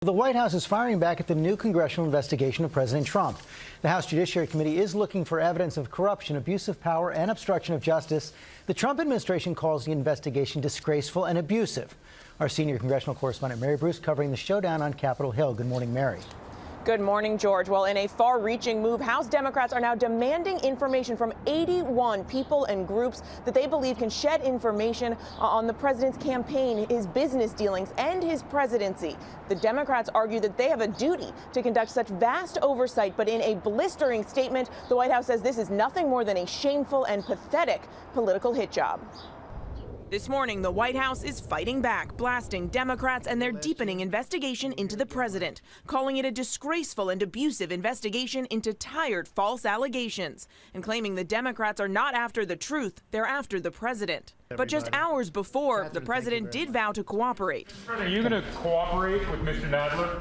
The White House is firing back at the new congressional investigation of President Trump. The House Judiciary Committee is looking for evidence of corruption, abuse of power, and obstruction of justice. The Trump administration calls the investigation disgraceful and abusive. Our senior congressional correspondent, Mary Bruce, covering the showdown on Capitol Hill. Good morning, Mary. Good morning, George. Well, in a far-reaching move, House Democrats are now demanding information from 81 people and groups that they believe can shed information on the president's campaign, his business dealings, and his presidency. The Democrats argue that they have a duty to conduct such vast oversight, but in a blistering statement, the White House says this is nothing more than a shameful and pathetic political hit job. This morning, the White House is fighting back, blasting Democrats and their deepening investigation into the president, calling it a disgraceful and abusive investigation into tired false allegations, and claiming the Democrats are not after the truth, they're after the president. But just hours before, the president did vow to cooperate. Are you going to cooperate with Mr. Nadler?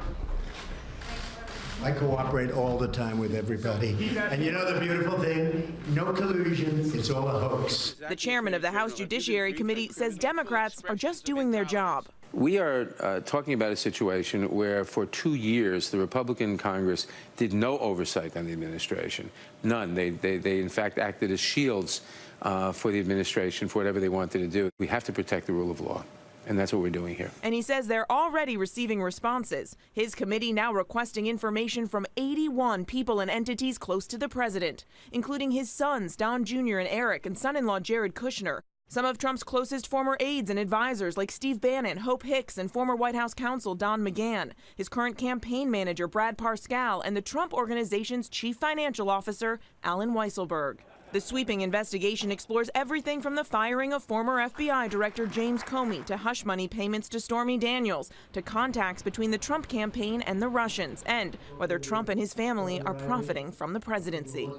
I cooperate all the time with everybody. And you know the beautiful thing? No collusion. It's all a hoax. The chairman of the House Judiciary Committee says Democrats are just doing their job. We are talking about a situation where for 2 years the Republican Congress did no oversight on the administration. None. They in fact acted as shields for the administration for whatever they wanted to do. We have to protect the rule of law. And that's what we're doing here. And he says they're already receiving responses. His committee now requesting information from 81 people and entities close to the president, including his sons, Don Jr. and Eric, and son-in-law Jared Kushner. Some of Trump's closest former aides and advisors like Steve Bannon, Hope Hicks, and former White House counsel Don McGahn, his current campaign manager Brad Parscale, and the Trump Organization's chief financial officer Alan Weisselberg. The sweeping investigation explores everything from the firing of former FBI Director James Comey to hush money payments to Stormy Daniels, to contacts between the Trump campaign and the Russians, and whether Trump and his family are profiting from the presidency.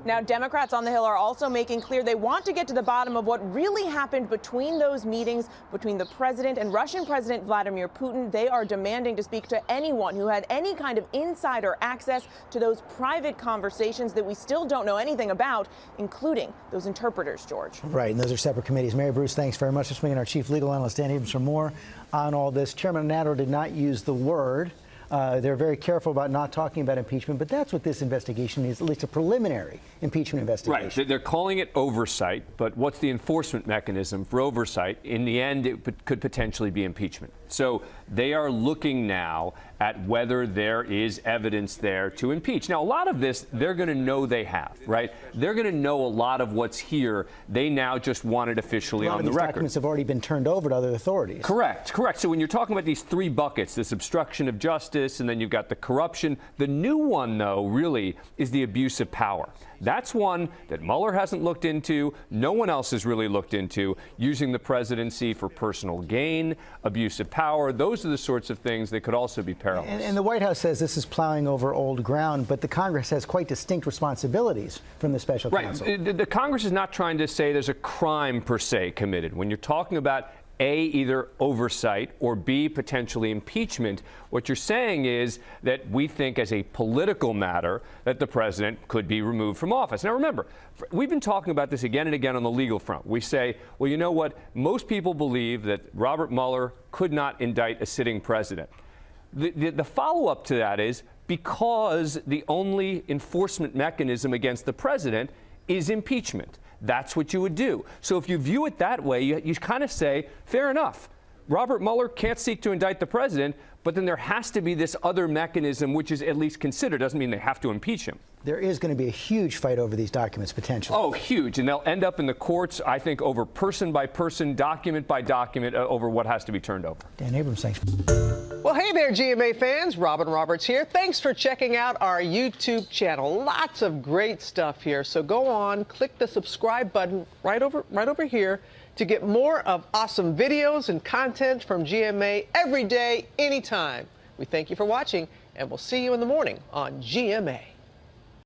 Now, Democrats on the Hill are also making clear they want to get to the bottom of what really happened between those meetings between the president and Russian President Vladimir Putin. They are demanding to speak to anyone who had any kind of insider access to those private conversations that we still don't know anything about, including those interpreters, George. Right, and those are separate committees. Mary Bruce, thanks very much. Let's bring in our chief legal analyst, Dan Abrams, for more on all this. Chairman Nadler did not use the word. They're very careful about not talking about impeachment, but that's what this investigation is, at least a preliminary impeachment investigation. Right. They're calling it oversight, but what's the enforcement mechanism for oversight? In the end, it could potentially be impeachment. So they are looking now at whether there is evidence there to impeach. Now, a lot of this, they're going to know they have, right? They're going to know a lot of what's here. They now just want it officially on the record. A lot of these documents have already been turned over to other authorities. Correct. So when you're talking about these three buckets, this obstruction of justice, and then you've got the corruption, the new one, though, really is the abuse of power. That's one that Mueller hasn't looked into, no one else has really looked into, using the presidency for personal gain, abuse of power. Those are the sorts of things that could also be perilous. And the White House says this is plowing over old ground, but the Congress has quite distinct responsibilities from the special counsel. Right. The Congress is not trying to say there's a crime per se committed. When you're talking about A, either oversight, or B, potentially impeachment, what you're saying is that we think as a political matter that the president could be removed from office. Now, remember, we've been talking about this again and again on the legal front. We say, well, you know what? Most people believe that Robert Mueller could not indict a sitting president. The follow-up to that is because the only enforcement mechanism against the president is impeachment. That's what you would do. So if you view it that way, you kind of say, fair enough. Robert Mueller can't seek to indict the president, but then there has to be this other mechanism which is at least considered. Doesn't mean they have to impeach him. There is going to be a huge fight over these documents, potentially. Oh, huge. And they'll end up in the courts, I think, over person by person, document by document, over what has to be turned over. Dan Abrams, thanks. Well, hey there, GMA fans. Robin Roberts here. Thanks for checking out our YouTube channel. Lots of great stuff here. So go on, click the subscribe button right over here to get more of awesome videos and content from GMA every day, anytime. We thank you for watching, and we'll see you in the morning on GMA.